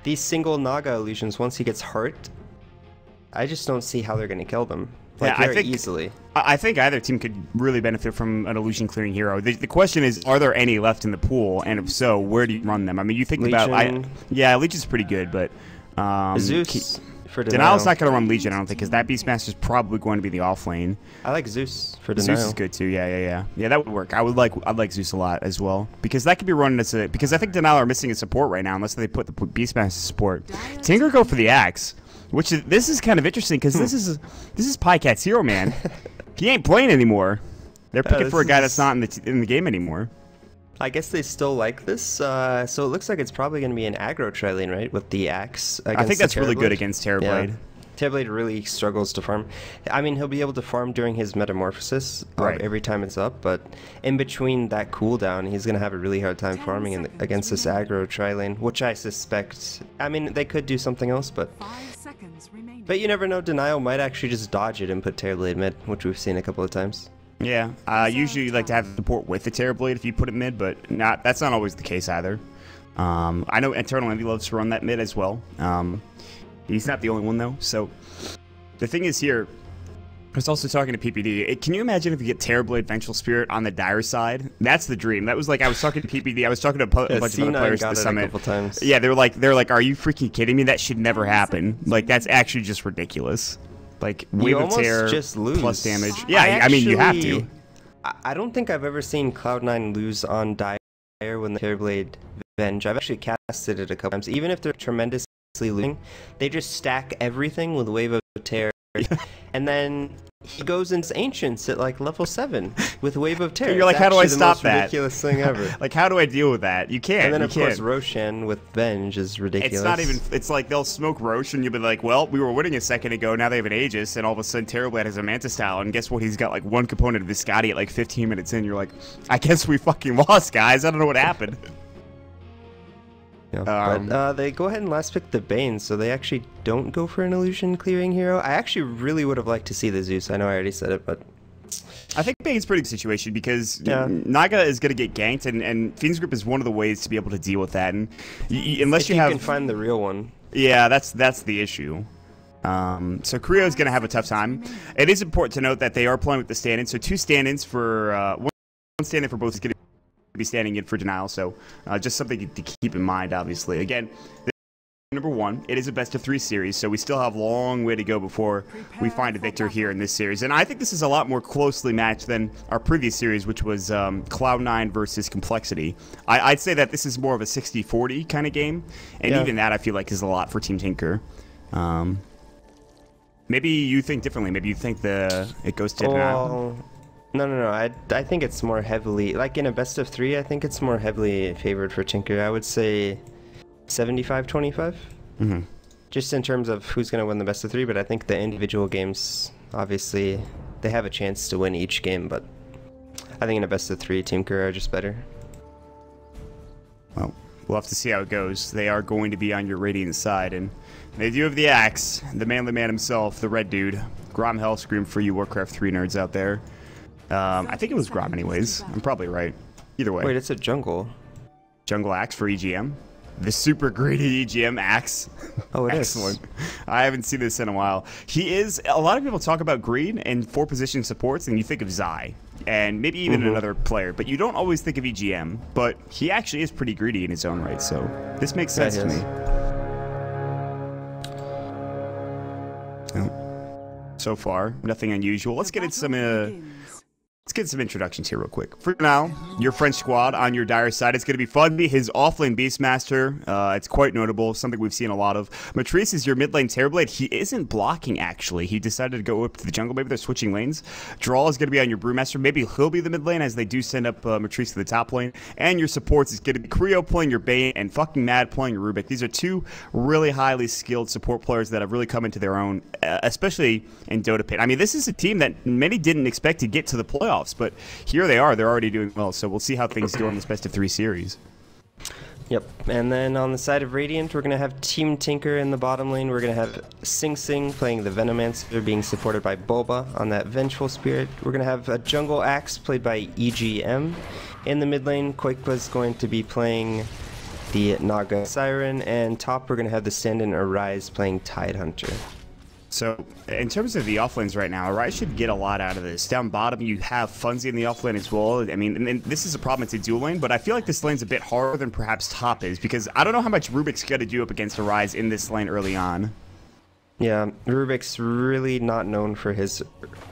these single Naga illusions, once he gets hurt, I just don't see how they're going to kill them. Like, yeah, very easily. I think either team could really benefit from an illusion clearing hero. The question is, are there any left in the pool? And if so, where do you run them? I mean, you think Legion. about... yeah, Legion's pretty good, but... Zeus for Denial. Denial's not going to run Legion, I don't think, because that Beastmaster's probably going to be the off lane. I like Zeus for Denial. Zeus is good too, yeah. Yeah, that would work. I'd like Zeus a lot as well, because that could be running as a... Because I think Denial are missing a support right now, unless they put the Beastmaster support. Tinker go for the Axe. This is kind of interesting because this is Pycat's hero, man. He ain't playing anymore. They're picking for a guy that's not in the game anymore. I guess they still like this, so it looks like it's probably going to be an aggro tri-lane, right, with the Axe. I think that's really good against Terrorblade. Yeah. Terrorblade really struggles to farm. I mean, he'll be able to farm during his metamorphosis every time it's up, but in between that cooldown, he's going to have a really hard time farming against this aggro tri-lane, which I suspect... I mean, they could do something else, but you never know. Denial might actually just dodge it and put Terrorblade mid, which we've seen a couple of times. Yeah, usually you like to have support with the Terrorblade if you put it mid, but that's not always the case either. I know Eternal Envy loves to run that mid as well. He's not the only one, though. So, the thing is here, I was also talking to PPD. Can you imagine if you get Terrorblade Vengeful Spirit on the Dire side? That's the dream. That was like, I was talking to PPD. I was talking to a bunch of other players at the summit. A couple times. Yeah, they're like, are you freaking kidding me? That should never happen. Like, that's actually just ridiculous. Like, Wave of Terror just lose. Plus damage. Yeah, I mean, you have to. I don't think I've ever seen Cloud9 lose on Dire when the Terrorblade Venge. I've actually casted it a couple times. Even if they're tremendously losing, they just stack everything with Wave of Terror, and then he goes into Ancients at like level 7 with Wave of Terror. You're like, how do I stop that? Ridiculous thing ever. Like, how do I deal with that? You can't. And then of course Roshan with Venge is ridiculous. It's not even. It's like they'll smoke Rosh and you'll be like, well, we were winning a second ago. Now they have an Aegis, and all of a sudden Terrorblade has a Manta Style, and guess what? He's got like one component of Viscotti at like 15 minutes in. You're like, I guess we fucking lost, guys. I don't know what happened. Yeah, but they go ahead and last pick the Bane, so they actually don't go for an illusion clearing hero. I actually really would have liked to see the Zeus. I know I already said it, but I think Bane's pretty good situation because Naga is going to get ganked, and Fiend's Grip is one of the ways to be able to deal with that. And unless you can find the real one, yeah, that's the issue. So Creo is going to have a tough time. It is important to note that they are playing with the stand-ins. So 2 stand-ins for one stand-in for both is going to be standing in for Denial, so just something to keep in mind. Obviously, again, number 1, it is a best-of-3 series, so we still have a long way to go before we find a victor here in this series. And I think this is a lot more closely matched than our previous series, which was Cloud9 versus Complexity. I'd say that this is more of a 60-40 kind of game, and even that I feel like is a lot for Team Tinker. Maybe you think differently. Maybe you think it goes to Denial. No. I think it's more heavily, like in a best of 3, I think it's more heavily favored for Tinker. I would say 75-25. Just in terms of who's going to win the best of 3, but I think the individual games, obviously, they have a chance to win each game, but I think in a best of 3, Tinker are just better. Well, we'll have to see how it goes. They are going to be on your Radiant side, and they do have the Axe, the manly man himself, the red dude. Grom Hellscream for you Warcraft 3 nerds out there. I think it was Grom anyways. I'm probably right. Either way. Wait, it's a jungle. Jungle Axe for EGM. The super greedy EGM Axe. Oh, it Excellent. I haven't seen this in a while. He is... A lot of people talk about greed and 4-position supports, and you think of Zai. And maybe even another player. But you don't always think of EGM. But he actually is pretty greedy in his own right, so this makes sense to me. So far, nothing unusual. Let's get into some... Let's get some introductions here real quick. For now, your French squad on your Dire side. It's going to be fun. His offlane Beastmaster, it's quite notable, something we've seen a lot of. Matrice is your mid lane Terrorblade. He isn't blocking, actually. He decided to go up to the jungle. Maybe they're switching lanes. Drawl is going to be on your Brewmaster. Maybe he'll be the mid lane as they do send up Matrice to the top lane. And your supports is going to be Creo playing your Bane and fucking Mad playing your Rubik. These are 2 really highly skilled support players that have really come into their own, especially in Dota Pit. I mean, this is a team that many didn't expect to get to the playoffs. But here they are. They're already doing well. So we'll see how things go in this best of 3 series. Yep. And then on the side of Radiant, we're going to have Team Tinker in the bottom lane. We're going to have Sing Sing playing the Venomancer, being supported by Boba on that Vengeful Spirit. We're going to have a Jungle Axe played by EGM. In the mid lane, Koikwa's going to be playing the Naga Siren, and top we're going to have the stand-in Arise playing Tidehunter. So, in terms of the offlanes right now, Arise should get a lot out of this. Down bottom, you have Funzy in the offlane as well. I mean, and this is a problem, it's a dual lane, but I feel like this lane's a bit harder than perhaps top is, because I don't know how much Rubik's got to do up against Arise in this lane early on. Yeah, Rubik's really not known for his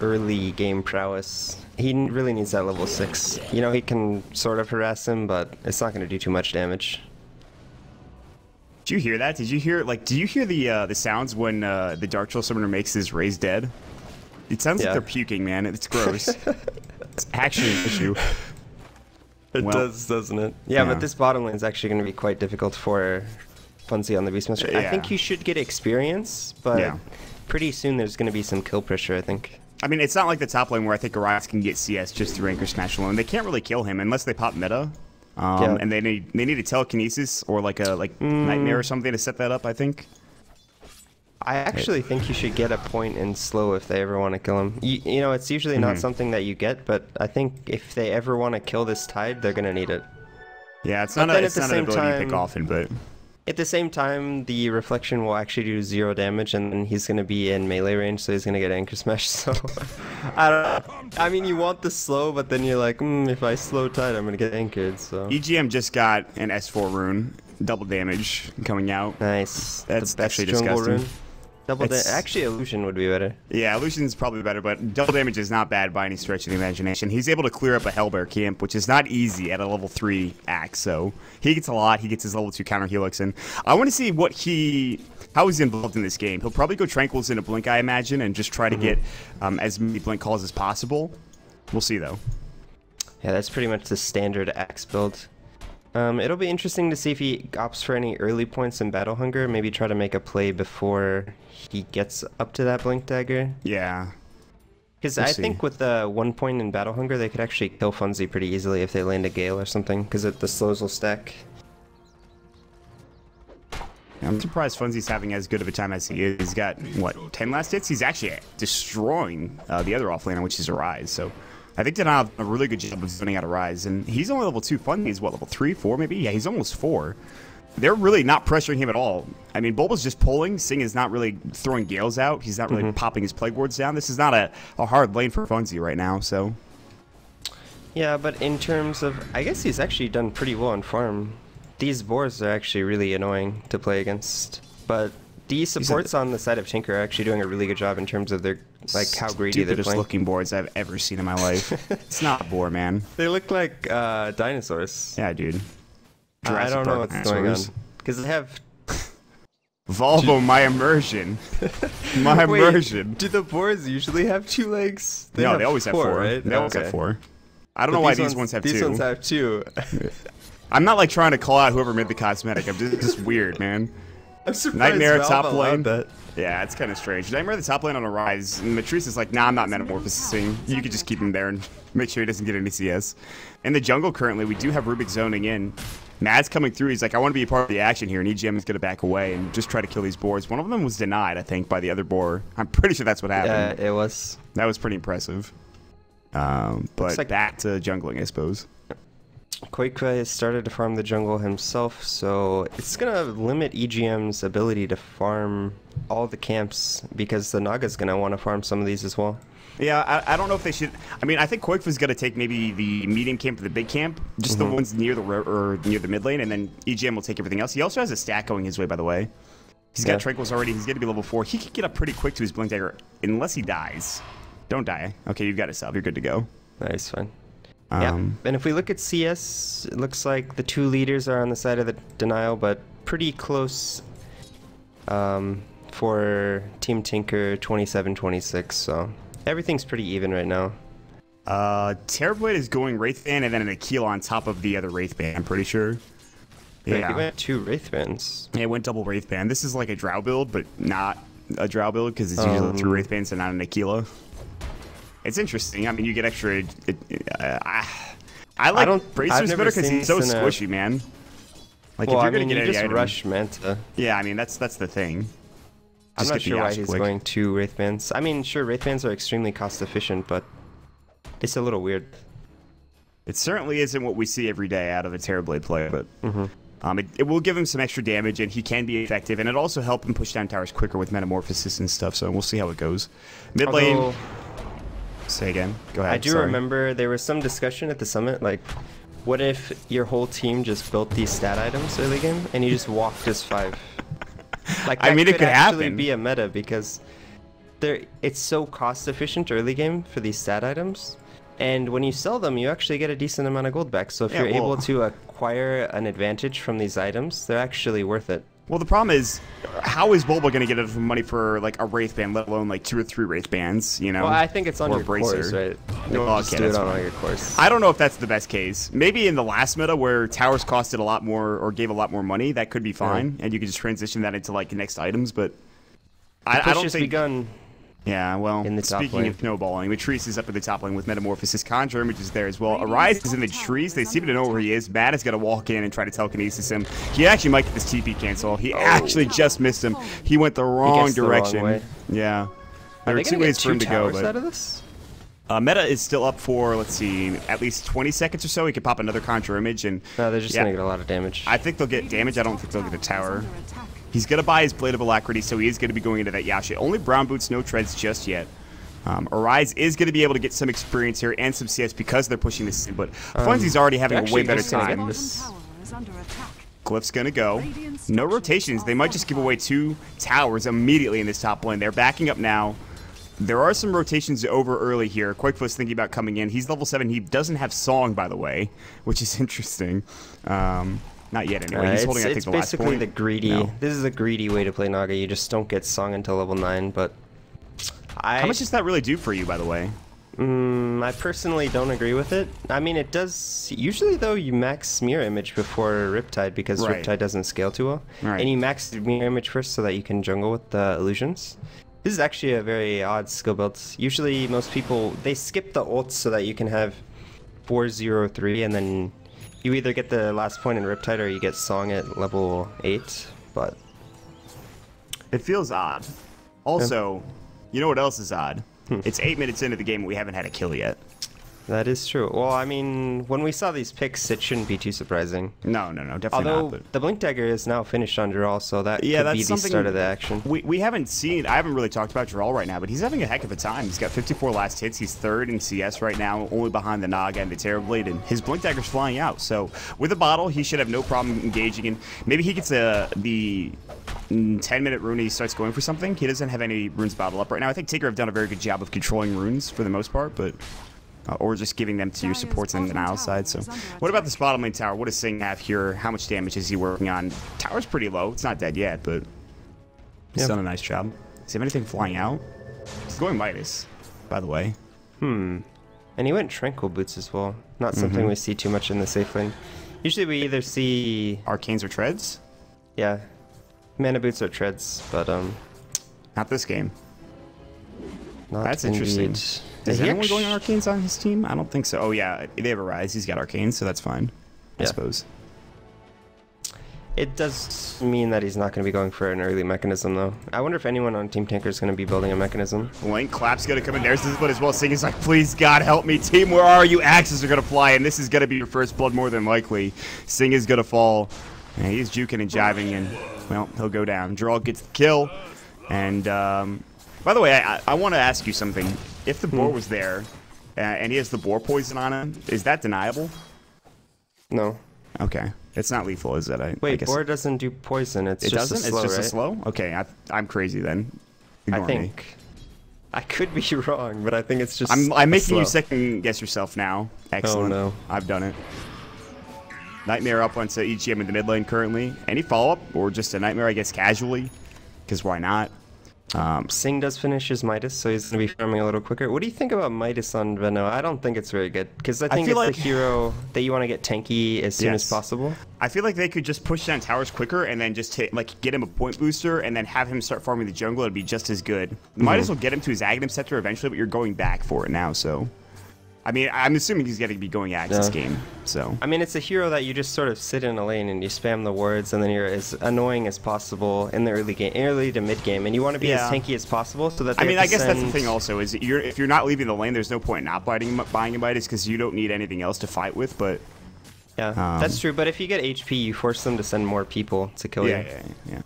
early game prowess. He really needs that level 6. You know, he can sort of harass him, but it's not going to do too much damage. Did you hear that? Did you hear, like, do you hear the sounds when the Dark Troll Summoner makes his Raise Dead? It sounds like they're puking, man. It's gross. It's actually an issue. It does, doesn't it? Yeah, but this bottom lane is actually going to be quite difficult for Funzy on the Beastmaster. Yeah. I think you should get experience, but pretty soon there's going to be some kill pressure, I think. I mean, it's not like the top lane where I think Arise can get CS just through Anchor Smash alone. They can't really kill him unless they pop meta. And they need a telekinesis or like a nightmare or something to set that up, I think. I actually think you should get a point in slow if they ever want to kill him. You know, it's usually not something that you get, but I think if they ever want to kill this Tide, they're going to need it. Yeah, it's not an ability you pick often, but... At the same time, the Reflection will actually do 0 damage, and then he's going to be in melee range, so he's going to get Anchor Smash, so... I don't know. I mean, you want the slow, but then you're like, if I slow Tide, I'm going to get anchored, so... EGM just got an S4 rune, double damage coming out. Nice. That's actually disgusting. Rune. Actually, Illusion would be better. Yeah, Illusion's probably better, but double damage is not bad by any stretch of the imagination. He's able to clear up a Hellbear camp, which is not easy at a level 3 axe, so he gets a lot. He gets his level 2 counter helix, and I want to see how he's involved in this game. He'll probably go Tranquils into Blink, I imagine, and just try to get as many Blink calls as possible. We'll see, though. Yeah, that's pretty much the standard axe build. It'll be interesting to see if he opts for any early points in Battle Hunger, maybe try to make a play before he gets up to that Blink Dagger. Yeah. Because I think with the 1 point in Battle Hunger, they could actually kill Funzy pretty easily if they land a Gale or something, because the slows will stack. I'm surprised Funzy's having as good of a time as he is. He's got, what, 10 last hits? He's actually destroying the other offlaner, which is Arise, so... I think they're doing a really good job of zoning out Arise, and he's only level 2. Funzy is what, level 3, 4 maybe? Yeah, he's almost 4. They're really not pressuring him at all. I mean, Bulba's just pulling. Sing is not really throwing Gales out. He's not really popping his Plague Wards down. This is not a hard lane for Funzy right now, so... Yeah, but in terms of... I guess he's actually done pretty well on farm. These boars are actually really annoying to play against, but... The supports on the side of Tinker are actually doing a really good job in terms of their, like, how greedy they're playing. Looking boards I've ever seen in my life. It's not a boar, man. They look like dinosaurs. Yeah, dude. I don't know what's going on. Because they have... Volvo, my immersion. My immersion. Do the boars usually have 2 legs? No, they always have 4. Right? They always have 4. I don't know why these ones have 2. These ones have 2. I'm not, like, trying to call out whoever made the cosmetic. I'm just weird, man. I'm surprised Nightmare Valve top lane. That. Yeah, it's kind of strange. Nightmare the top lane on Arise. And Matrice is like, nah, I'm not metamorphosing. You could just keep him there and make sure he doesn't get any CS. In the jungle currently, we do have Rubik zoning in. Mad's coming through. He's like, I want to be a part of the action here. And EGM is going to back away and just try to kill these boars. One of them was denied, I think, by the other boar. I'm pretty sure that's what happened. Yeah, it was. That was pretty impressive. But like back to jungling, I suppose. Quake has started to farm the jungle himself, so it's going to limit EGM's ability to farm all the camps, because the Naga's going to want to farm some of these as well. Yeah, I don't know if they should... I mean, I think Quake was going to take maybe the medium camp or the big camp, just the ones near the mid lane, and then EGM will take everything else. He also has a stack going his way, by the way. He's got Tranquils already. He's going to be level 4. He could get up pretty quick to his Blink Dagger, unless he dies. Don't die. Okay, you've got it, Sal. You're good to go. Nice, fine. Yeah, and if we look at CS, it looks like the 2 leaders are on the side of the denial, but pretty close for Team Tinker 27-26, so everything's pretty even right now. Terrorblade is going Wraithband and then an Aquila on top of the other Wraithband, I'm pretty sure. Yeah. He went 2 Wraithbands. Yeah, it went double Wraithband. This is like a Drow build, but not a Drow build because it's usually 3 Wraithbands and not an Aquila. It's interesting. I mean, you get extra... I like Bracers better because he's so squishy, man. Like, well, if you're going to get any just item, rush Manta. Yeah, I mean, that's the thing. I'm not sure why he's going 2 Wraithbands. I mean, sure, Wraithbands are extremely cost-efficient, but it's a little weird. It certainly isn't what we see every day out of a Terrorblade player, but... It will give him some extra damage, and he can be effective, and it also help him push down towers quicker with Metamorphosis and stuff, so we'll see how it goes. Mid lane... Say again. Go ahead. I do remember there was some discussion at the summit, like, what if your whole team just built these stat items early game, and you just walked as 5? Like, that it could actually happen. Be a meta, because it's so cost efficient early game for these stat items. And when you sell them, you actually get a decent amount of gold back. So if you're able to acquire an advantage from these items, they're actually worth it. Well, the problem is, how is Bulba going to get enough money for like a Wraith band, let alone like 2 or 3 Wraith bands, you know? Well, I think it's on your course, right? Well, just do it on all your course. I don't know if that's the best case. Maybe in the last meta where towers costed a lot more or gave a lot more money, that could be fine, and you could just transition that into like next items, but I don't think... begun. Yeah, well, speaking of snowballing, Matrice is up at the top lane with Metamorphosis. Conjure Image is there as well. Arise is in the trees. They seem to know where he is. Matt is going to walk in and try to telekinesis him. He actually might get this TP cancel. He actually just missed him. He went the wrong direction. The wrong way. Yeah. There are 2 ways for him to go. But out of this? Meta is still up for, let's see, at least 20 seconds or so. He could pop another Conjure Image. And no, they're just going to get a lot of damage. I think they'll get damage. I don't think they'll get a tower. He's going to buy his Blade of Alacrity, so he is going to be going into that Yasha. Only Brown Boots, no Treads just yet. Arise is going to be able to get some experience here and some CS because they're pushing this in, but Funzy's already having a way better time. Glyph's going to go. No rotations. They might just give away 2 towers immediately in this top lane. They're backing up now. There are some rotations over early here. Quakefoot's thinking about coming in. He's level 7. He doesn't have Song, by the way, which is interesting. Not yet, anyway. He's holding, I think, the last point. It's basically this is a greedy way to play Naga. You just don't get Song until level 9, but... How much does that really do for you, by the way? I personally don't agree with it. I mean, it does... Usually, though, you max Mirror Image before Riptide, because Riptide doesn't scale too well. And you max Mirror Image first so that you can jungle with the illusions. This is actually a very odd skill build. Usually, most people, they skip the ults so that you can have 4-0-3, and then you either get the last point in Riptide or you get Song at level 8, but... It feels odd. Also... You know what else is odd? It's 8 minutes into the game and we haven't had a kill yet. That is true. Well, I mean, when we saw these picks, it shouldn't be too surprising. No, definitely not. Although the Blink Dagger is now finished on Dural, so that could be the start of the action. We haven't seen... I haven't really talked about Dural right now, but he's having a heck of a time. He's got 54 last hits. He's 3rd in CS right now, only behind the Naga and the Terrorblade, and his Blink Dagger's flying out. So with a bottle, he should have no problem engaging in... Maybe he gets the 10-minute rune, he starts going for something. He doesn't have any runes bottled up right now. I think Tigger have done a very good job of controlling runes for the most part, but... or just giving them to your supports on the denial side. So, what about this bottom lane tower? What does Sing have here? How much damage is he working on? Tower's pretty low. It's not dead yet, but he's done a nice job. Does he have anything flying out? He's going Midas, by the way. And he went Tranquil Boots as well. Not something we see too much in the safe lane. Usually we either see... Arcanes or Treads? Yeah. Mana Boots or Treads, but not this game. That's indeed. Interesting. Is anyone going Arcanes on his team? I don't think so. Oh, yeah. They have Arise. He's got Arcanes, so that's fine. I suppose. It does mean that he's not going to be going for an early mechanism, though. I wonder if anyone on Team Tanker is going to be building a mechanism. Link Clap's going to come in. There's this blood as well. Sing is like, please, God, help me. Team, where are you? Axes are going to fly, and this is going to be your first blood more than likely. Sing is going to fall. And he's juking and jiving, and, well, he'll go down. Draw gets the kill. And, by the way, I want to ask you something. If the boar was there, and he has the boar poison on him, is that deniable? No. Okay. It's not lethal, is it? Wait, boar doesn't do poison. It's just a slow, It's just right? a slow? Okay, I'm crazy then. Ignore me. I could be wrong, but I think it's just I'm making you second guess yourself now. Excellent. Oh, no. I've done it. Nightmare up onto EGM in the mid lane currently. Any follow-up? Or just a Nightmare, I guess, casually? Because why not? Sing does finish his Midas, so he's going to be farming a little quicker. What do you think about Midas on Venno? I don't think it's very good, because I think it's like the hero that you want to get tanky as soon as possible. I feel like they could just push down towers quicker and then just get him a point booster and then have him start farming the jungle. It'd be just as good. Midas will get him to his Aghanim Scepter eventually, but you're going back for it now, so... I mean, I'm assuming he's going to be going Axe this game, so... I mean, it's a hero that you just sort of sit in a lane and you spam the wards, and then you're as annoying as possible in the early to mid game, and you want to be as tanky as possible so that... I mean, I guess that's the thing also, is if you're not leaving the lane, there's no point in not buying a Midas, because you don't need anything else to fight with, but... Yeah, that's true. But if you get HP, you force them to send more people to kill you. Yeah.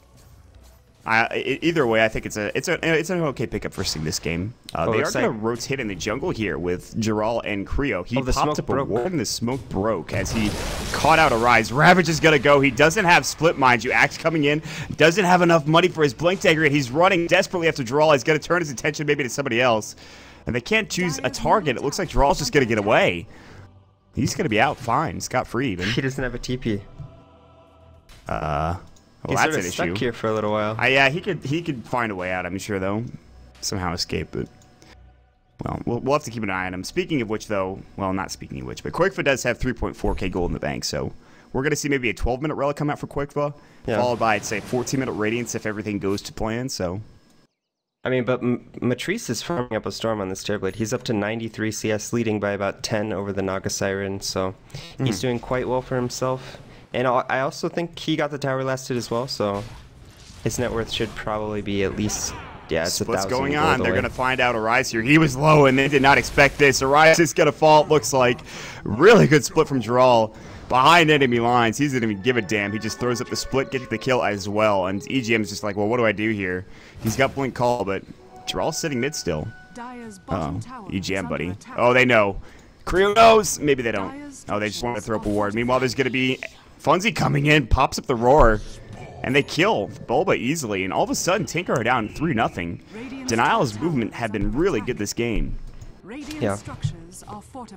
Either way, I think it's an okay pickup for seeing this game. They are going to rotate in the jungle here with Giral and Creo. He popped up a ward and the smoke broke as he caught out a Rise. Ravage is going to go. He doesn't have split, mind you. Axe coming in. Doesn't have enough money for his Blink Dagger, and he's running desperately after Giral. He's going to turn his attention maybe to somebody else. And they can't choose a target. It looks like Giral's just going to get away. He's going to be out fine. Scot-free even. He doesn't have a TP. Well, he's that's sort of stuck here for a little while. Yeah, he could find a way out, I'm sure, though. Somehow escape, but... Well, we'll have to keep an eye on him. Speaking of which, though... Well, not speaking of which, but Quakefa does have 3.4k gold in the bank, so... We're going to see maybe a 12-minute relic come out for Quakefa, followed by, I'd say, 14-minute Radiance if everything goes to plan, so... I mean, but Matrice is farming up a storm on this Terrorblade. He's up to 93 CS, leading by about 10 over the Naga Siren, so... He's doing quite well for himself. And I also think he got the tower last hit as well, so his net worth should probably be at least, it's what's 1,000 going on? They're going to find out Arise here. He was low, and they did not expect this. Arise is going to fall, it looks like. Really good split from Giral. Behind enemy lines. He's going to even give a damn. He just throws up the split, gets the kill as well. And EGM is just like, well, what do I do here? He's got Blink Call, but Giral's sitting mid still. EGM, buddy. Oh, they know. Creo knows. Maybe they don't. Oh, they just want to throw up a ward. Meanwhile, there's going to be... Funzy coming in, pops up the roar, and they kill Bulba easily. And all of a sudden, Tinker are down 3-0. Denial's movement had been really good this game. Yeah.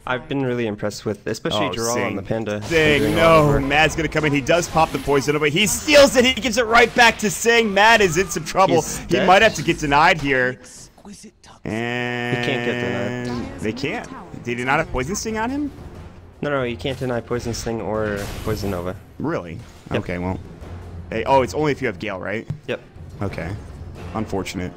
I've been really impressed with, especially Giral on the Panda. Sing, no, Mad's going to come in. He does pop the poison, but he steals it. He gives it right back to Sing. Mad is in some trouble. He might have to get denied here. And he can't get denied. They can't. Did he not have Poison Sting on him? No, you can't deny Poison Sting or Poison Nova. Really? Yep. Okay, well. Oh, it's only if you have Gale, right? Yep. Okay. Unfortunate.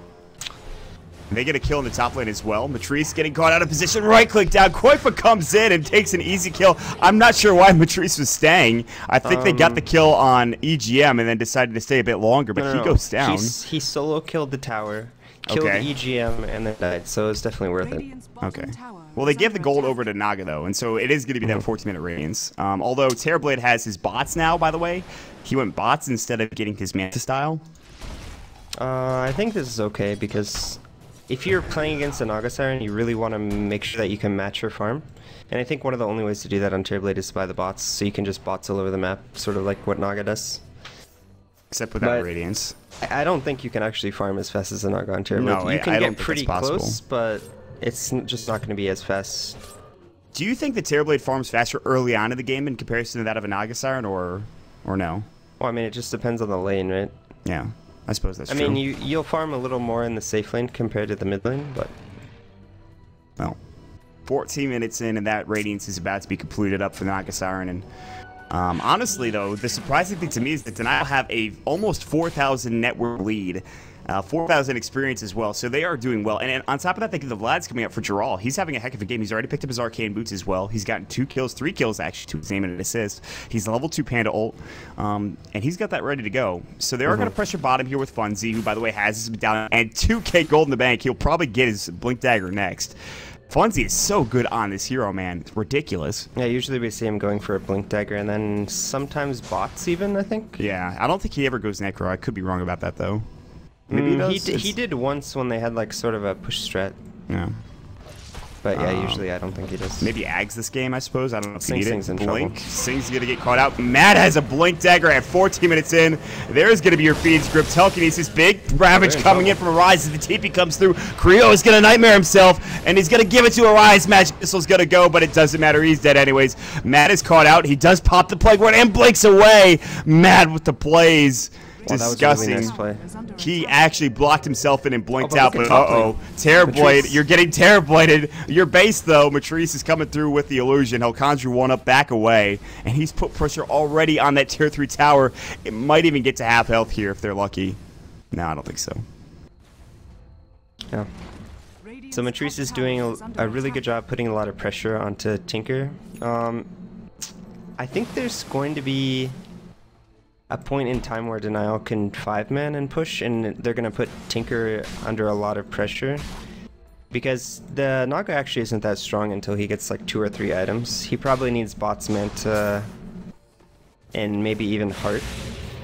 They get a kill in the top lane as well. Matrice getting caught out of position. Right-click down. Quakefa comes in and takes an easy kill. I'm not sure why Matrice was staying. I think they got the kill on EGM and then decided to stay a bit longer, but he goes down. He solo killed the tower, killed EGM, and then died, so it's definitely worth it. Okay. Well, they give the gold over to Naga, though, and so it is going to be that 14-minute Radiance. Although Terrorblade has his bots now, by the way. He went bots instead of getting his Manta style. I think this is okay, because if you're playing against a Naga Siren, you really want to make sure that you can match your farm. And I think one of the only ways to do that on Terrorblade is by the bots, so you can just bots all over the map, sort of like what Naga does. Except without Radiance. I don't think you can actually farm as fast as a Naga on Terrorblade. No, you can get pretty close, but it's just not going to be as fast. Do you think the Terrorblade farms faster early on in the game in comparison to that of a Naga Siren, or no? Well, I mean, it just depends on the lane, right? Yeah, I suppose that's true. I mean, you'll farm a little more in the safe lane compared to the mid lane, but... Well, 14 minutes in, and that Radiance is about to be completed up for the Naga Siren, and... honestly, though, the surprising thing to me is that Denial have a almost 4,000 network lead, 4,000 experience as well, so they are doing well. And on top of that, they get the Vlad's coming up for Giral. He's having a heck of a game. He's already picked up his Arcane Boots as well. He's gotten 3 kills actually, to his name and an assist. He's level 2 Panda ult, and he's got that ready to go. So they are going to pressure bottom here with Funzy, who, by the way, has his down and 2k gold in the bank. He'll probably get his Blink Dagger next. Funzy is so good on this hero, man. It's ridiculous. Yeah, usually we see him going for a Blink Dagger, and then sometimes bots even, I think. Yeah, I don't think he ever goes Necro. I could be wrong about that, though. Maybe he does. He did once when they had like sort of a push strat. Yeah. But yeah, usually I don't think he does. Maybe Ags this game, I suppose. I don't know if he need Sing's it. in Blink. trouble. Sing's going to get caught out. Matt has a Blink Dagger at 14 minutes in. There's going to be your feeds grip. Telekinesis, big Ravage coming in from Arise as the TP comes through. Creo is going to Nightmare himself, and he's going to give it to Arise. Magic Missile's going to go, but it doesn't matter. He's dead anyways. Matt is caught out. He does pop the Plague Ward and blinks away. Matt with the plays. Well, disgusting. That was a really nice play. He actually blocked himself in and blinked out, but Terrorblade, you're getting Terrorbladed. Your base, though, Matrice is coming through with the illusion. He'll conjure one up, back away, and he's put pressure already on that tier 3 tower. It might even get to half health here if they're lucky. No, I don't think so. Yeah. So Matrice is doing a really good job putting a lot of pressure onto Tinker. I think there's going to be a point in time where Denial can 5-man and push, and they're going to put Tinker under a lot of pressure. Because the Naga actually isn't that strong until he gets like 2 or 3 items. He probably needs Botsman to and maybe even heart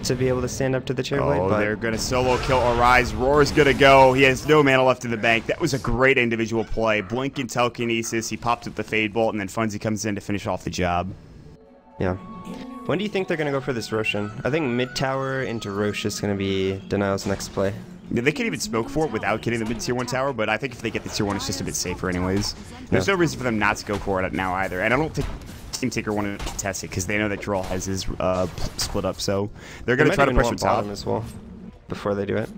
to be able to stand up to the Chairblade. Oh, but they're going to solo kill Arise. Roar's going to go. He has no mana left in the bank. That was a great individual play. Blink and telekinesis. He popped up the Fade Bolt, and then Funzy comes in to finish off the job. Yeah. When do you think they're going to go for this Roshan? I think mid tower into Rosh is going to be Denial's next play. Yeah, they could even smoke for it without getting the mid-tier 1 tower, but I think if they get the tier 1, it's just a bit safer anyways. There's no reason for them not to go for it now either, and I don't think Team Tinker wanted to contest it because they know that Droll has his split up, so they're going to try to pressure top as well before they do it.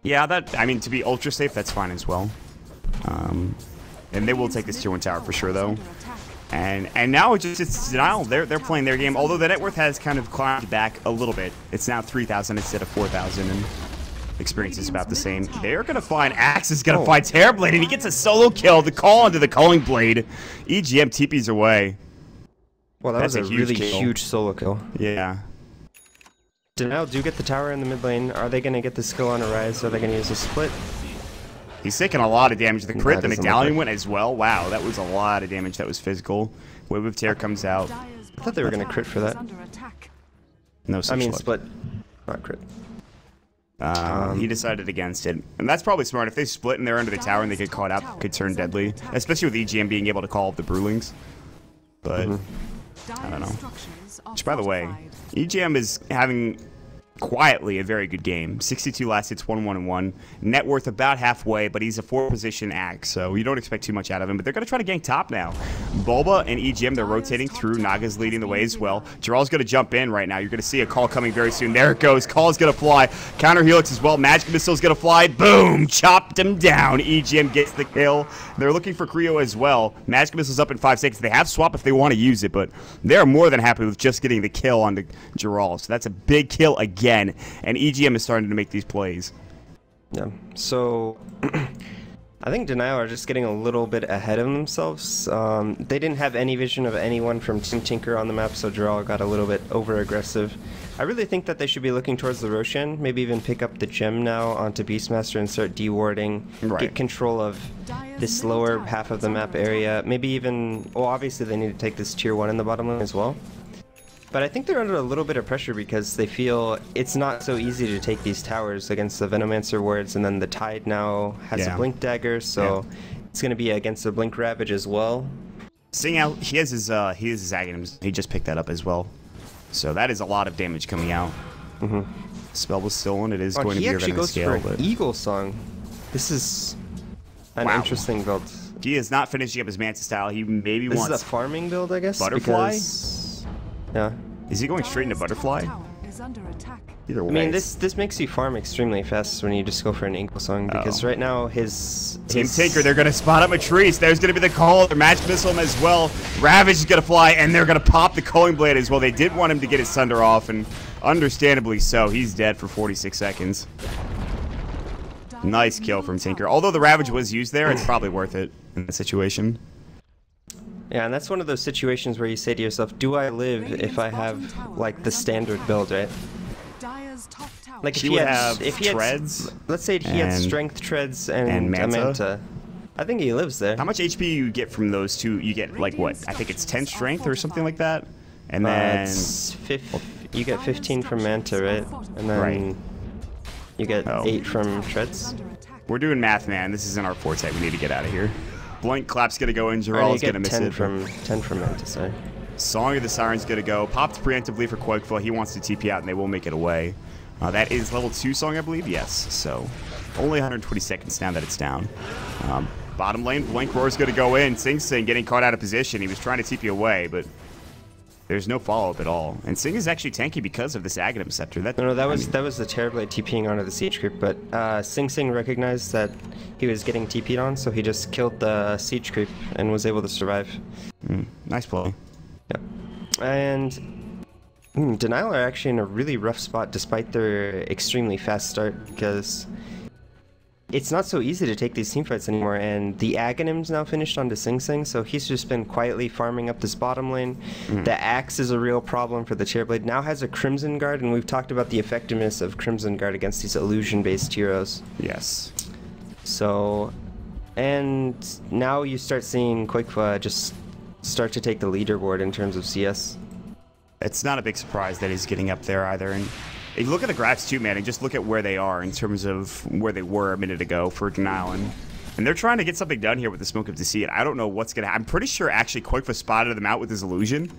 Yeah, I mean, to be ultra safe, that's fine as well. And they will take this tier 1 tower for sure, though. And now it's Denial. They're playing their game, although the net worth has kind of climbed back a little bit. It's now 3,000 instead of 4,000, and experience is about the same. They're going to find Axe is going to find Terrorblade, and he gets a solo kill to call onto the Calling Blade. EGM TP's away. Well, that was a really huge solo kill. Yeah. Denial do get the tower in the mid lane. Are they going to get the skill on Arise? Are they going to use a split? He's taking a lot of damage. The crit, the medallion went as well. Wow, that was a lot of damage. That was physical. Wave of Tear comes out. I thought they were going to crit for that. No such luck. Split, not crit. He decided against it. And that's probably smart. If they split and they're under the tower and they get caught out, it could turn deadly. Especially with EGM being able to call up the Brewlings. But, I don't know. Which, by the way, EGM is having quietly a very good game. 62 last hits, 1-1-1. Net worth about halfway, but he's a 4-position Axe, so you don't expect too much out of him. But they're going to try to gank top now. Bulba and EGM, they're rotating through. Naga's leading the way as well. Jarrell's going to jump in right now. You're going to see a call coming very soon. There it goes. Call's going to fly. Counter Helix as well. Magic Missile's going to fly. Boom! Chopped him down. EGM gets the kill. They're looking for Creo as well. Magic Missile's up in 5 seconds. They have swap if they want to use it, but they're more than happy with just getting the kill on the Jarrell. So that's a big kill again. And EGM is starting to make these plays. Yeah. So I think Denial are just getting a little bit ahead of themselves. They didn't have any vision of anyone from Team Tinker on the map, so Jarrell got a little bit over-aggressive. I really think that they should be looking towards the Roshan, maybe even pick up the gem now onto Beastmaster and start dewarding, get control of this lower half of the map area. Maybe even, well, obviously they need to take this tier 1 in the bottom lane as well. But I think they're under a little bit of pressure because they feel it's not so easy to take these towers against the Venomancer wards, and then the Tide now has a Blink Dagger, so it's going to be against the Blink Ravage as well. Seeing out, he has his Aghanim's. He just picked that up as well. So that is a lot of damage coming out. Spell was still on. It is going to be a scale. He actually goes for an Eagle Song. This is an interesting build. He is not finishing up his Manta style. He maybe wants... This is a farming build, I guess? Butterfly? Yeah. Is he going straight into Butterfly? Either way. I mean, this makes you farm extremely fast when you just go for an Eagle Song, because right now his Team Tinker, they're going to spot up Matrice. There's going to be the call. Their Magic Missile him as well. Ravage is going to fly, and they're going to pop the Culling Blade as well. They did want him to get his Sunder off, and understandably so. He's dead for 46 seconds. Nice kill from Tinker. Although the Ravage was used there, it's probably worth it in the situation. Yeah, and that's one of those situations where you say to yourself, do I live if I have, like, the standard build, right? Like, if he had treads, let's say he had strength, treads, and Manta. I think he lives there. How much HP you get from those two? You get, like, what? I think it's 10 strength or something like that? And then... you get 15 from Manta, right? And then you get 8 from treads. We're doing math, man. This isn't our forte. We need to get out of here. Blank Clap's going to go in. Jarrell's going to miss it. 10 from Manta, sorry. Song of the Siren's going to go. Popped preemptively for Quakeful. He wants to TP out, and they will make it away. That is level 2 Song, I believe. Yes. So only 120 seconds now that it's down. Bottom lane, Blink Roar's going to go in. Sing Sing getting caught out of position. He was trying to TP away, but there's no follow-up at all. And Sing is actually tanky because of this Aghanim Scepter. That was the Terrorblade TPing onto the Siege Creep, but Sing Sing recognized that he was getting TP'd on, so he just killed the Siege Creep and was able to survive. Nice play. Yeah. And Denial are actually in a really rough spot despite their extremely fast start, because it's not so easy to take these teamfights anymore, and the Aghanim's now finished onto Sing Sing, so he's just been quietly farming up this bottom lane. The Axe is a real problem for the Chairblade. Now has a Crimson Guard, and we've talked about the effectiveness of Crimson Guard against these illusion-based heroes. Yes. So, and now you start seeing Quakeful just start to take the leaderboard in terms of CS. It's not a big surprise that he's getting up there either. And if you look at the graphs too, man, and just look at where they are in terms of where they were a minute ago for Denial. And they're trying to get something done here with the Smoke of Deceit. I don't know what's going to happen. I'm pretty sure actually Quickfoot spotted them out with his illusion.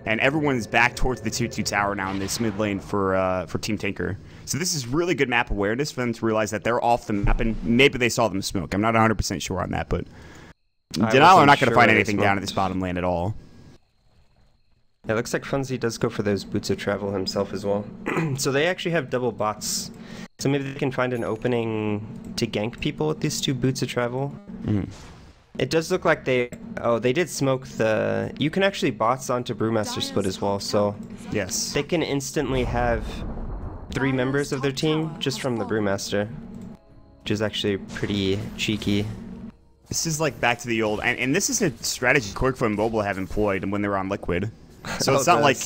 And everyone's back towards the 2-2 tower now in this mid lane for Team Tinker. So this is really good map awareness for them to realize that they're off the map, and maybe they saw them smoke. I'm not 100% sure on that, but Denial are not going to find anything down at this bottom lane at all. It looks like Funzy does go for those boots of travel himself as well. So they actually have double bots. So maybe they can find an opening to gank people with these 2 boots of travel. It does look like they did smoke the... You can actually bots onto Brewmaster split as well, so... Yes. They can instantly have 3 members of their team just from the Brewmaster, which is actually pretty cheeky. This is like back to the old... And this is a strategy Quickfoot and Mobile have employed when they were on Liquid. So it's not like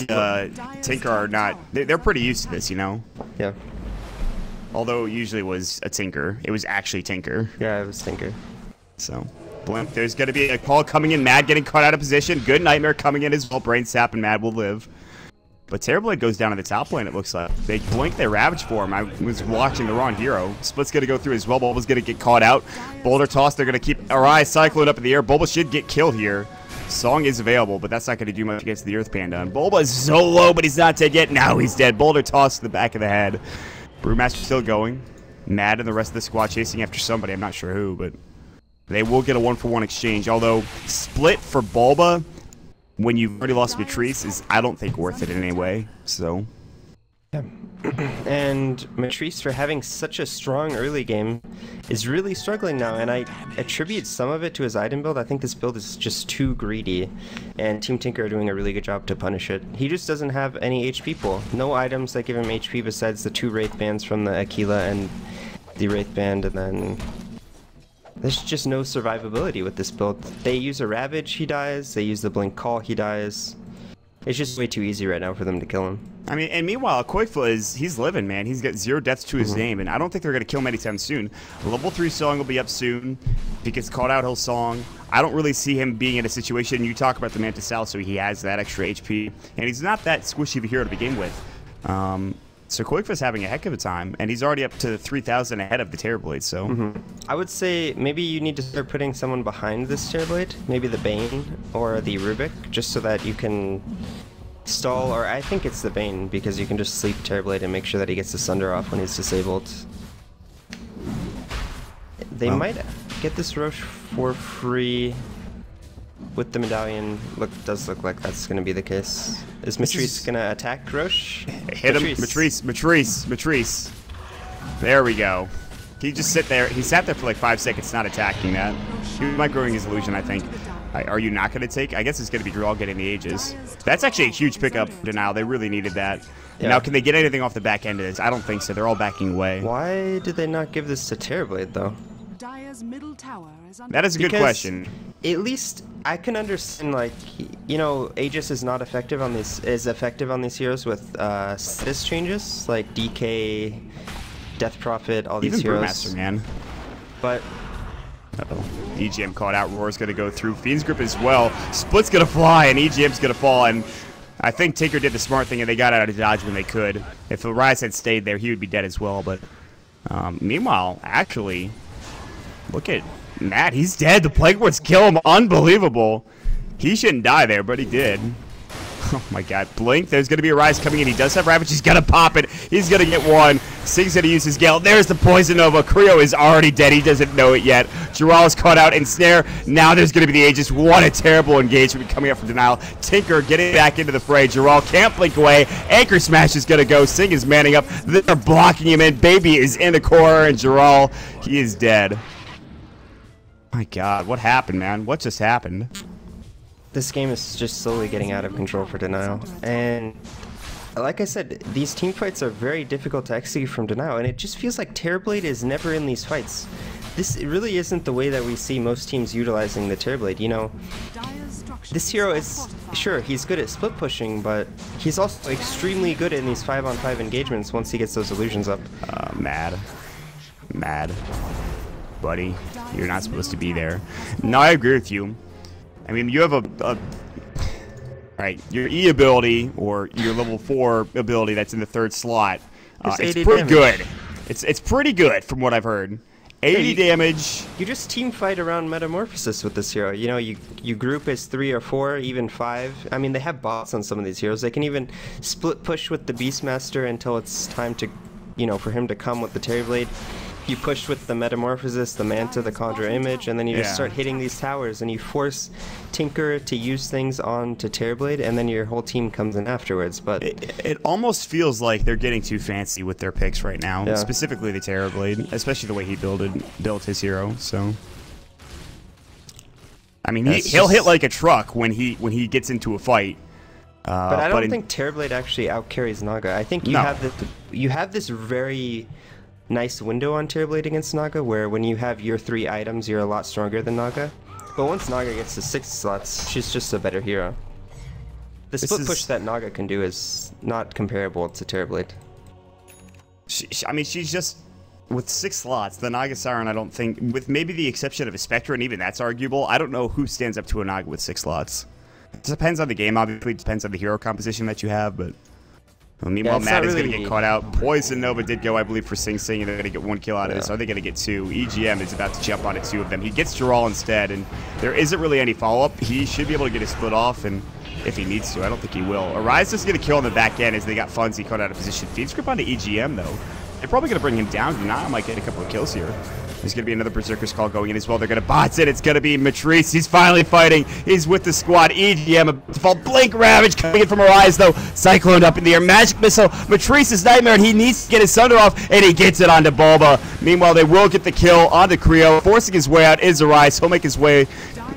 Tinker are not... They're pretty used to this, you know? Yeah. Although it usually was a Tinker. It was actually Tinker. Yeah, it was Tinker. So... Blimp, there's going to be a call coming in. Mad getting caught out of position. Good Nightmare coming in as well. Brain Sap and Mad will live. But Terrorblade goes down to the top lane, it looks like. They blink, they Ravage for him. I was watching the wrong hero. Split's going to go through as well. Bulba's going to get caught out. Boulder Toss, they're going to keep Arai Cyclone up in the air. Bulba should get killed here. Song is available, but that's not going to do much against the Earth Panda. And Bulba is so low, but he's not dead yet. Now he's dead. Boulder Toss to the back of the head. Brewmaster still going. Mad and the rest of the squad chasing after somebody. I'm not sure who, but... They will get a 1-for-1 exchange, although Split for Bulba, when you've already lost Matrice, is, I don't think, worth it in any way, so... Yeah. And Matrice, for having such a strong early game, is really struggling now, and I attribute some of it to his item build. I think this build is just too greedy, and Team Tinker are doing a really good job to punish it. He just doesn't have any HP pool. No items that give him HP besides the 2 Wraith Bands from the Aquila and the Wraith Band, and then... There's just no survivability with this build. They use a Ravage, he dies. They use the Blink Call, he dies. It's just way too easy right now for them to kill him. I mean, and meanwhile, Quickfoot he's living, man. He's got 0 deaths to his name, and I don't think they're going to kill him anytime soon. Level 3 Song will be up soon. If he gets caught out, he'll Song. I don't really see him being in a situation, you talk about the Manta Sal, so he has that extra HP, and he's not that squishy of a hero to begin with. So Quickfoot's having a heck of a time, and he's already up to 3,000 ahead of the Terrorblade, so... I would say maybe you need to start putting someone behind this Terrorblade, maybe the Bane or the Rubik, just so that you can stall, or I think it's the Bane, because you can just sleep Terrorblade and make sure that he gets the Sunder off when he's disabled. They might get this Roche for free with the medallion. Does look like that's going to be the case. Is Matrice going to attack Roche? Hit him, Matrice. There we go. He just sit there. He sat there for like 5 seconds not attacking that. He might growing his illusion, I think. Are you not going to take? I guess it's going to be Draw getting the Aegis. That's actually a huge pickup for Denial. They really needed that. Yeah. Now, can they get anything off the back end of this? I don't think so. They're all backing away. Why did they not give this to Terrorblade, though? That is a good question. At least I can understand, like, you know, Aegis is not effective on these, is effective on these heroes with status changes, like DK, Death Prophet, all these heroes. Brewmaster, man. But... Uh-oh. EGM caught out. Roar's going to go through. Fiend's Grip as well. Split's going to fly, and EGM's going to fall, and I think Tinker did the smart thing, and they got out of dodge when they could. If Rise had stayed there, he would be dead as well, but... meanwhile, actually, look at Matt. He's dead. The Plague Words kill him. Unbelievable. He shouldn't die there, but he did. Oh my god. Blink. There's going to be a Rise coming in. He does have Ravage. He's going to pop it. He's going to get one. Sing's going to use his Gale. There's the Poison Nova. Creo is already dead. He doesn't know it yet. Giral is caught out in Snare. Now there's going to be the Aegis. What a terrible engagement coming up from Denial. Tinker getting back into the fray. Giral can't blink away. Anchor Smash is going to go. Sing is manning up. They're blocking him in. Baby is in the corner, and Giral, he is dead. My god, what happened, man? What just happened? This game is just slowly getting out of control for Denial, and like I said, these team fights are very difficult to execute from Denial, and it just feels like Terrorblade is never in these fights. This really isn't the way that we see most teams utilizing the Terrorblade, you know. This hero is, sure, he's good at split pushing, but he's also extremely good in these 5-on-5 engagements once he gets those illusions up. Mad. Buddy, you're not supposed to be there. No, I agree with you. I mean, you have right, your E ability or your level 4 ability that's in the 3rd slot, it's pretty damage. good. It's pretty good from what I've heard. 80 damage. You just team fight around Metamorphosis with this hero. You know, you group as 3 or 4, even 5. I mean, they have bots on some of these heroes. They can even split push with the Beastmaster until it's time to, you know, for him to come with the Terrorblade. You push with the Metamorphosis, the Manta, the Conjure Image, and then you just start hitting these towers, and you force Tinker to use things onto Terrorblade, and then your whole team comes in afterwards. But it almost feels like they're getting too fancy with their picks right now, specifically the Terrorblade, especially the way he built his hero. So, I mean, he'll hit like a truck when he gets into a fight. But I don't think Terrorblade actually outcarries Naga. I think you have this very nice window on Terrorblade against Naga, where when you have your 3 items, you're a lot stronger than Naga. But once Naga gets to 6 slots, she's just a better hero. The split push that Naga can do is not comparable to Terrorblade. I mean, she's just... With 6 slots, the Naga Siren, I don't think... With maybe the exception of a Spectre, and even that's arguable, I don't know who stands up to a Naga with 6 slots. It depends on the game, obviously. It depends on the hero composition that you have, but... Well, meanwhile, Matt is going to get caught out. Poison Nova did go, I believe, for Sing Sing, and they're going to get 1 kill out of it, so they're going to get 2. EGM is about to jump onto 2 of them. He gets Geralt instead, and there isn't really any follow-up. He should be able to get his split off, and if he needs to, I don't think he will. Arise is going to kill on the back end as they got Funzy caught out of position. Feeds grip onto EGM, though. They're probably going to bring him down. Denial might get a couple of kills here. There's going to be another Berserker's Call going in as well. They're going to bots it. It's going to be Matrice. He's finally fighting. He's with the squad. EGM, default Blink Ravage coming in from Arise, though. Cyclone up in the air. Magic Missile. Matrice's Nightmare, and he needs to get his Sunder off, and he gets it onto Bulba. Meanwhile, they will get the kill onto Creo. Forcing his way out is Arise. He'll make his way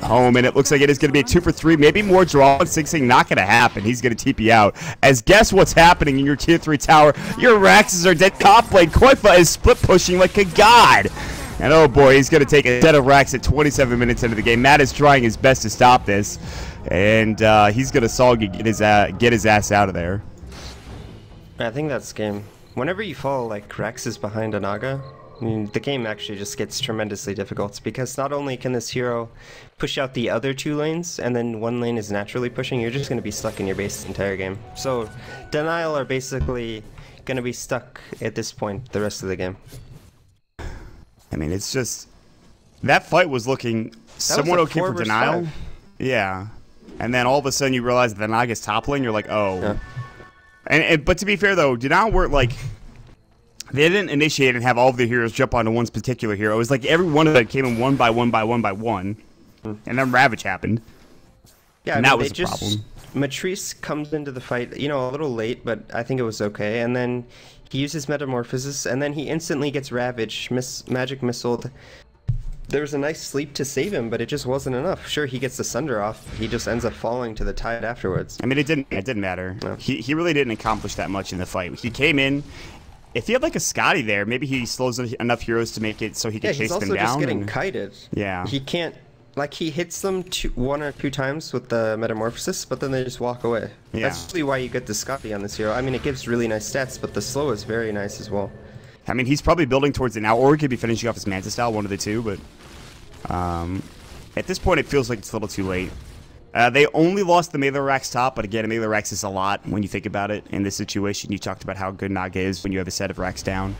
home, and it looks like it is going to be a 2 for 3. Maybe more draw. Sing Sing not going to happen. He's going to TP out. As guess what's happening in your tier 3 tower? Your Raxes are dead. Top lane. Koifa is split pushing like a god. And oh boy, he's going to take a set of racks at 27 minutes into the game. Matt is trying his best to stop this. And he's going to Solgi get his ass out of there. I think that's game. Whenever you fall like Raxes behind a Naga, I mean, the game actually just gets tremendously difficult, because not only can this hero push out the other 2 lanes, and then 1 lane is naturally pushing, you're just going to be stuck in your base the entire game. So Denial are basically going to be stuck at this point the rest of the game. I mean, it's just... That fight was looking somewhat okay for Denial. 5. Yeah. And then all of a sudden you realize that the Naga's top lane, you're like, oh. Yeah. But to be fair, though, Denial weren't like... They didn't initiate and have all of their heroes jump onto one particular hero. It was like every one of them came in 1 by 1 by 1 by 1. And then Ravage happened. Yeah, and that was the problem. Matrice comes into the fight, you know, a little late, but I think it was okay. And then he uses Metamorphosis, and then he instantly gets Ravage, Magic Missiled. There was a nice sleep to save him, but it just wasn't enough. Sure, he gets the Sunder off, but he just ends up falling to the tide afterwards. I mean, it didn't matter. No. He really didn't accomplish that much in the fight. He came in. If he had like a Scotty there, maybe he slows enough heroes to make it so he can chase them down. Yeah, he's also just getting kited. Yeah. He can't... Like, he hits them 1 or 2 times with the Metamorphosis, but then they just walk away. Yeah. That's really why you get the Scotty on this hero. I mean, it gives really nice stats, but the slow is very nice as well. I mean, he's probably building towards it now, or he could be finishing off his Manta style, one of the two, but... at this point, it feels like it's a little too late. They only lost the Melee Rax top, but again, Melee Rax is a lot when you think about it. In this situation, you talked about how good Naga is when you have a set of Rax down.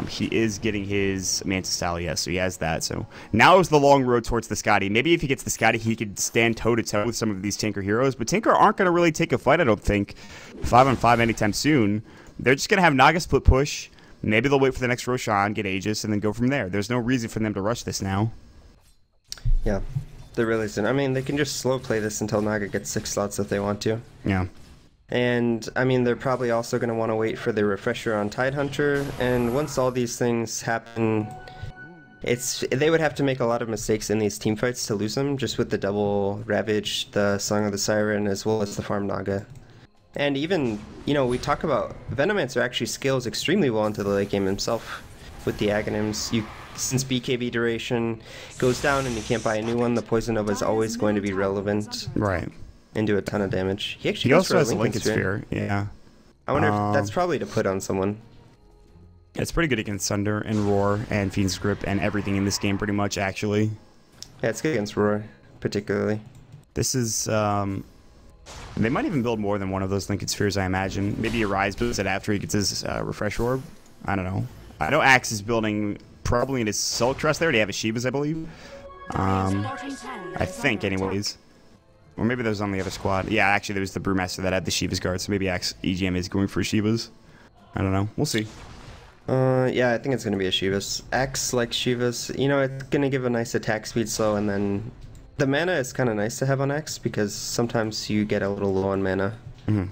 He is getting his Manta style, yes, so he has that. So now is the long road towards the Scotty. Maybe if he gets the Scotty, he could stand toe-to-toe with some of these Tinker heroes, but Tinker aren't going to really take a fight, I don't think, 5-on-5 anytime soon. They're just going to have Naga split push. Maybe they'll wait for the next Roshan, get Aegis, and then go from there. There's no reason for them to rush this now. Yeah, there really isn't. I mean, they can just slow play this until Naga gets 6 slots if they want to. Yeah. And, I mean, they're probably also going to want to wait for the refresher on Tidehunter, and once all these things happen, they would have to make a lot of mistakes in these teamfights to lose them, just with the double Ravage, the Song of the Siren, as well as the Farm Naga. And even, you know, we talk about Venomancer actually scales extremely well into the late game himself with the Aghanims. Since BKB duration goes down and you can't buy a new one, the Poison Nova is always going to be relevant. Right. And do a ton of damage. He also has a Lincoln Sphere. Yeah. I wonder if that's probably to put on someone. It's pretty good against Sunder and Roar and Fiend's Grip and everything in this game pretty much, actually. Yeah, it's good against Roar, particularly. This is, They might even build more than one of those Linked Spheres, I imagine. Maybe Arise builds it after he gets his Refresh Orb. I don't know. I know Axe is building probably in his Soul Trust there. They have a Shivas, I believe. I think, anyways. Or maybe that was on the other squad. Yeah, actually, there was the Brewmaster that had the Shivas guard, so maybe Axe EGM is going for Shivas. I don't know. We'll see. Yeah, I think it's going to be a Shivas. Axe likes Shivas. You know, it's going to give a nice attack speed slow, and then the mana is kind of nice to have on Axe because sometimes you get a little low on mana. Mm-hmm.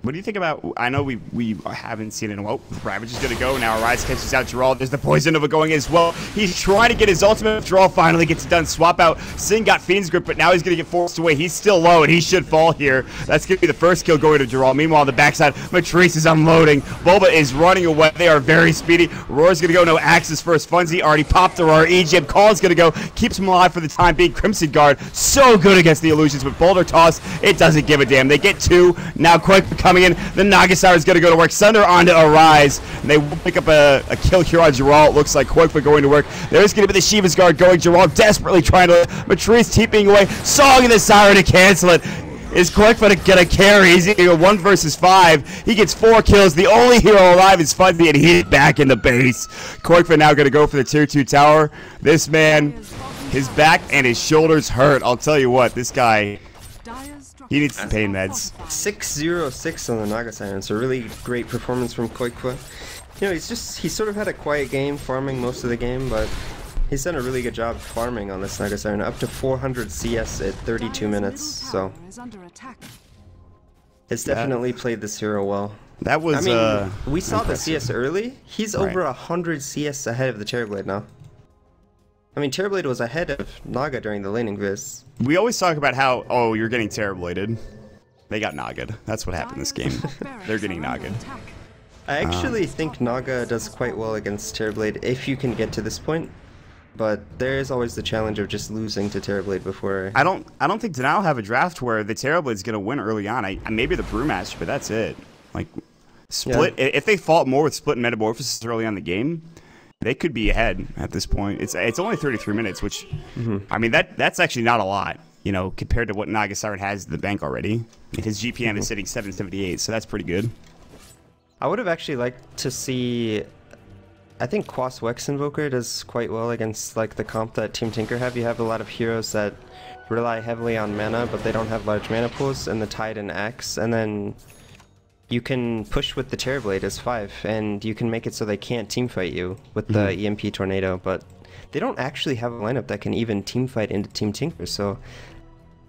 What do you think about... I know we haven't seen it in a while. Ravage is going to go. Now Arise catches out Gerald. There's the Poison Nova going as well. He's trying to get his ultimate. Gerald finally gets it done. Swap out. Sin got Fiend's Grip, but now he's going to get forced away. He's still low, and he should fall here. That's going to be the first kill going to Gerald. Meanwhile, on the backside, Matrice is unloading. Bulba is running away. They are very speedy. Roar's going to go. No, Axe's first. Funzy already popped the Roar. EGM Call's going to go. Keeps him alive for the time being. Crimson Guard, so good against the illusions, but Boulder Toss, it doesn't give a damn. They get two. Now Quick coming in. The Nagasar is going to go to work. Sunder onto Arise. And they will pick up a kill here on Gerald. Looks like Quoikfa going to work. There's going to be the Shiva's Guard going. Gerald desperately trying to... Matrice TPing away. Song in the Siren to cancel it. Is Quoikfa going to carry? He's going to go 1 versus 5. He gets 4 kills. The only hero alive is Fuzzy, and he's back in the base. Quoikfa now going to go for the tier 2 tower. This man, his back and his shoulders hurt. I'll tell you what, this guy... He needs some pain meds. 6-0-6 on the Naga Siren, so really great performance from Quoikfa. You know, he sort of had a quiet game, farming most of the game, but he's done a really good job farming on this Naga Siren, up to 400 CS at 32 minutes, so it's definitely played this hero well. That was, I mean, we saw impressive. the CS early. He's over 100 CS ahead of the Terrorblade now. I mean, Terrorblade was ahead of Naga during the laning viz. We always talk about how, oh, you're getting Terrorbladed. They got Naga'd. That's what happened this game. They're getting Naga'd. I actually think Naga does quite well against Terrorblade if you can get to this point. But there is always the challenge of just losing to Terrorblade before... I don't think Denial will have a draft where the Terrorblade's going to win early on. Maybe the Brewmaster, but that's it. Like, Split, yeah. If they fought more with Split and Metamorphosis early on in the game... They could be ahead at this point. It's only 33 minutes, which, I mean, that's actually not a lot, you know, compared to what Naga Siren has in the bank already. And his GPM is sitting 778, so that's pretty good. I would have actually liked to see... I think Quas Wex Invoker does quite well against, like, the comp that Team Tinker have. You have a lot of heroes that rely heavily on mana, but they don't have large mana pools, and the Tide and Axe, and then... You can push with the Terrorblade as 5, and you can make it so they can't teamfight you with the EMP Tornado, but they don't actually have a lineup that can even teamfight into Team Tinker, so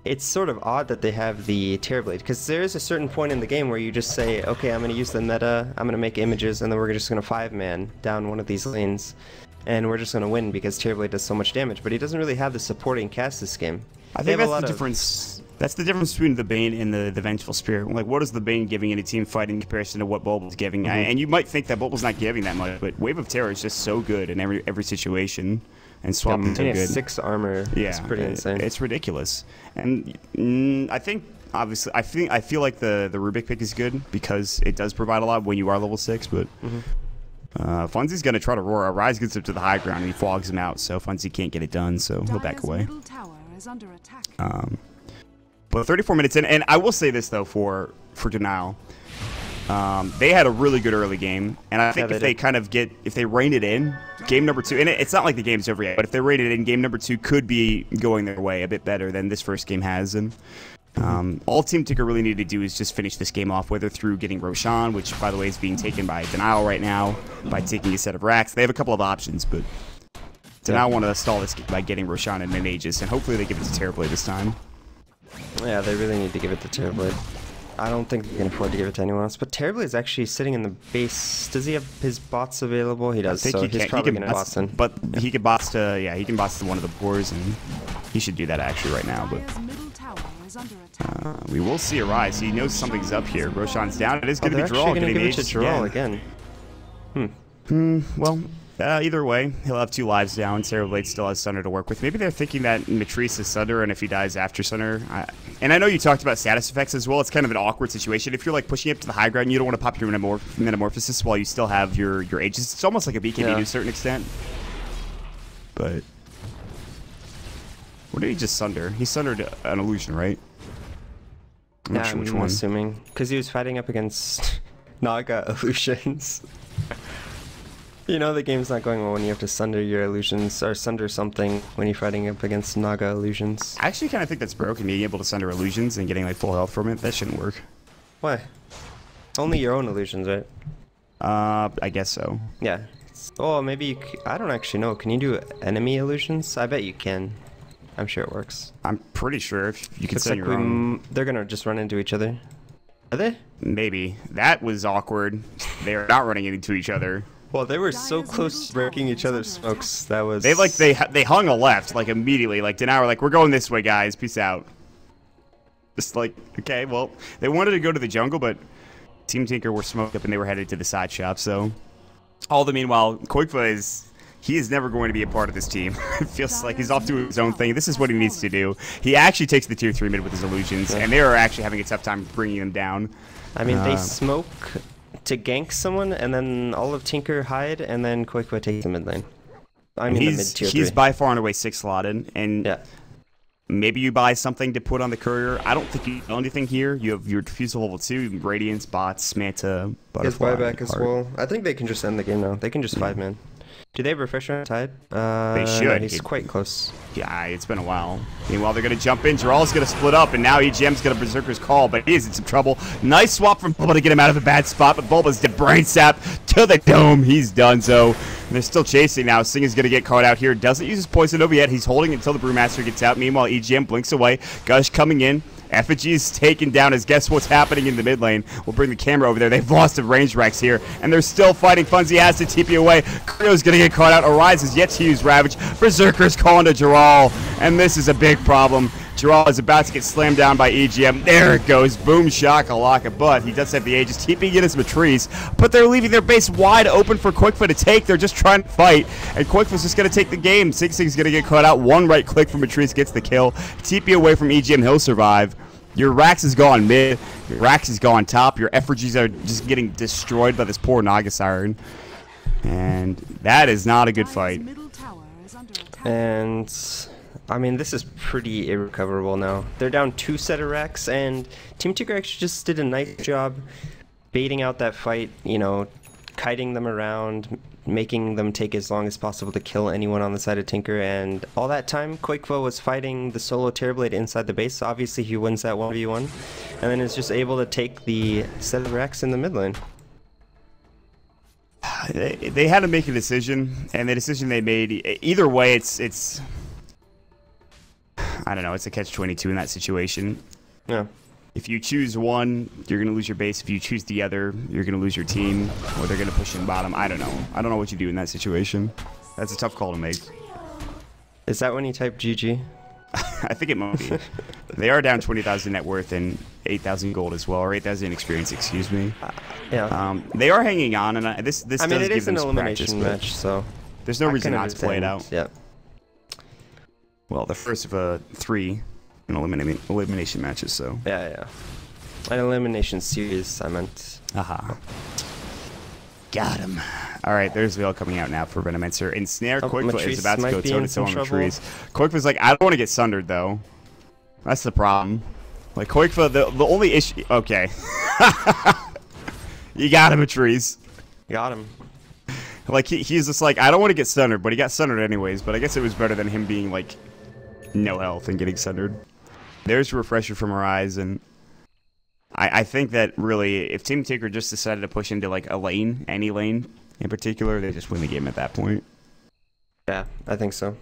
it's sort of odd that they have the Terrorblade, because there is a certain point in the game where you just say, okay, I'm going to use the meta, I'm going to make images, and then we're just going to 5-man down one of these lanes, and we're just going to win because Terrorblade does so much damage, but he doesn't really have the supporting cast this game. I think that's the difference. That's the difference between the Bane and the Vengeful Spirit. Like, what is the Bane giving in a team fight in comparison to what Bulba's giving? And you might think that Bulba's not giving that much, but Wave of Terror is just so good in every situation. And swapping so good. 6 armor. Yeah, it's pretty insane. It's ridiculous. And I think, obviously, I feel like the Rubik pick is good because it does provide a lot when you are level 6, but... Funzy's going to try to roar. Arise gets up to the high ground and he fogs him out, so Funzy can't get it done, so he'll back away. But 34 minutes in, and I will say this, though, for Denial. They had a really good early game, and I think if they rein it in, game number 2, and it's not like the game's over yet, but if they rein it in, game number 2 could be going their way a bit better than this first game has, and all Team Tinker really needed to do is just finish this game off, whether through getting Roshan, which, by the way, is being taken by Denial right now, by taking a set of racks. They have a couple of options, but Denial want to stall this game by getting Roshan and Mages, and hopefully they give it to Terrorblade this time. Yeah, they really need to give it to Terrorblade. I don't think they can afford to give it to anyone else. But Terrorblade is actually sitting in the base. Does he have his bots available? He does. So he's probably going to bots in. But he can bots to he can bots to one of the boars, and he should do that actually right now. But we will see Arise. He knows something's up here. Roshan's down. It is going to be Draw. Going to give it to Draw again. Well. Either way, he'll have 2 lives down. Terrorblade still has Sunder to work with. Maybe they're thinking that Matrice is Sunder, and if he dies after Sunder... and I know you talked about status effects as well. It's kind of an awkward situation. If you're like pushing up to the high ground, you don't want to pop your Metamorphosis while you still have your Aegis. It's almost like a BKB to a certain extent. But... What did he just Sunder? He Sundered an illusion, right? I'm not sure which one. I'm assuming. Because he was fighting up against Naga illusions. You know the game's not going well when you have to sunder your illusions, or sunder something when you're fighting up against Naga illusions. I actually kind of think that's broken, being able to sunder illusions and getting like full health from it. That shouldn't work. Why? Only your own illusions, right? I guess so. Yeah. Oh, maybe you I don't actually know. Can you do enemy illusions? I bet you can. I'm sure it works. I'm pretty sure if you can Looks send like your own. they're gonna just run into each other. Are they? Maybe. That was awkward. They are not running into each other. Well, they were so close to breaking each other's smokes. That was... They hung a left, like, immediately. Like, Denau were like, we're going this way, guys. Peace out. Just like, okay, well, they wanted to go to the jungle, but Team Tinker were smoked up and they were headed to the side shop, so... All the meanwhile, Koikfa he is never going to be a part of this team. It feels like he's off doing his own thing. This is what he needs to do. He actually takes the tier 3 mid with his illusions, and they are actually having a tough time bringing him down. I mean, they smoke to gank someone, and then all of Tinker hide, and then Koikfa takes the mid lane. I'm in the mid tier 3. He's by far and away 6 slotted, and yeah. Maybe you buy something to put on the courier. I don't think you know anything here. You have your Diffusal level 2, Radiance, Bots, Manta, Butterfly. His buyback as well. I think they can just end the game now. They can just 5-man. Do they have Refresher on Tide? They should. No, he's quite close. Yeah, it's been a while. Meanwhile, they're going to jump in. Jaral's going to split up, and now EGM's going to Berserker's Call, but he is in some trouble. Nice swap from Bulba to get him out of a bad spot, but Bulba's dead. Brain Sap to the dome. He's done so. And they're still chasing now. Sing is going to get caught out here. Doesn't use his Poison Nova yet. He's holding it until the Brewmaster gets out. Meanwhile, EGM blinks away. Gush coming in. Effigy's taken down as guess what's happening in the mid lane. We'll bring the camera over there. They've lost a range Rex here, and they're still fighting. Funzy has to TP away. Creo's going to get caught out. Arise is yet to use Ravage. Berserker's calling to Jaral, and this is a big problem. Jaral is about to get slammed down by EGM. There it goes. Boom shakalaka. But he does have the Aegis. TPing in his Matrice, but they're leaving their base wide open for Koikfa to take. They're just trying to fight, and Koikfa's just going to take the game. Sig Sig's going to get caught out. One right click from Matrice gets the kill. TP away from EGM. He'll survive. Your Rax is gone mid. Your Rax is gone top. Your effigies are just getting destroyed by this poor Naga Siren. And that is not a good fight. And I mean, this is pretty irrecoverable now. They're down 2 set of Rax, and Team Tinker actually just did a nice job baiting out that fight, you know, kiting them around, making them take as long as possible to kill anyone on the side of Tinker, and all that time Koikfa was fighting the solo Terrorblade inside the base. Obviously he wins that 1v1, and then is just able to take the set of Rex in the mid lane. They had to make a decision, and the decision they made, either way, it's I don't know, it's a catch-22 in that situation. Yeah. If you choose one, you're going to lose your base. If you choose the other, you're going to lose your team, or they're going to push in bottom. I don't know. I don't know what you do in that situation. That's a tough call to make. Is that when you type GG? I think it might be. They are down 20,000 net worth and 8,000 gold as well, or 8,000 experience, excuse me. Yeah. They are hanging on, and this I mean, does it give is them an some practice, elimination match, so there's no reason not to play it out. Yeah. Well, the first of 3 in elimination matches, so. Yeah. An elimination series, I meant. Aha. Got him. All right, there's Veil coming out now for Venomancer. And Snare, Koikfa is about to go toe-to-toe on Matrice. Koikfa's like, I don't want to get sundered, though. That's the problem. Like, Koikfa, the only issue... Okay. You got him, Matrice. Got him. Like, he's just like, I don't want to get sundered, but he got sundered anyways. But I guess it was better than him being, like, no health and getting sundered. There's a Refresher from Horizon. I think that really, if Team Tinker just decided to push into like a lane, any lane in particular, they just win the game at that point. Yeah, I think so.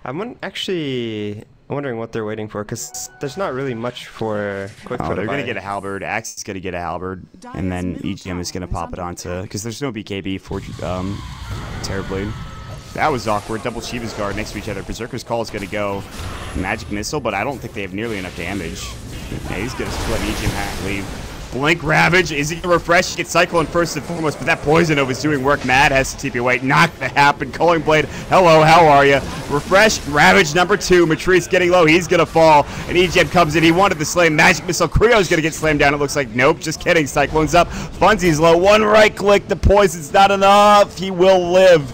I'm actually wondering what they're waiting for, because there's not really much for Koikfa. They're going to get a Halberd, Axe is going to get a Halberd, and then EGM is going to pop it onto, because there's no BKB for Terrorblade. That was awkward. Double Shiva's Guard next to each other. Berserker's Call is going to go Magic Missile, but I don't think they have nearly enough damage. Yeah, he's going to split EGM half leave. Blink Ravage. Is he going to refresh? Get Cyclone first and foremost, but that Poison Nova is doing work. Mad has to TP away. Not going to happen. Culling Blade. Hello, how are you? Refresh. Ravage number 2. Matrice getting low. He's going to fall. And EGM comes in. He wanted to slam. Magic Missile. Creo's going to get slammed down. It looks like nope. Just kidding. Cyclone's up. Funzy's low. One right click. The Poison's not enough. He will live.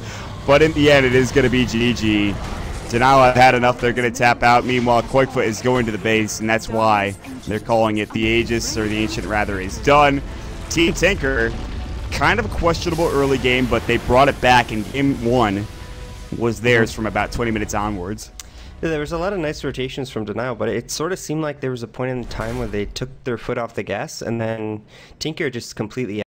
But in the end, it is going to be GG. Denial have had enough. They're going to tap out. Meanwhile, Koikfoot is going to the base, and that's why they're calling it the Aegis, or the Ancient rather, is done. Team Tinker, kind of a questionable early game, but they brought it back, and game 1 was theirs from about 20 minutes onwards. Yeah, there was a lot of nice rotations from Denial, but it sort of seemed like there was a point in time where they took their foot off the gas, and then Tinker just completely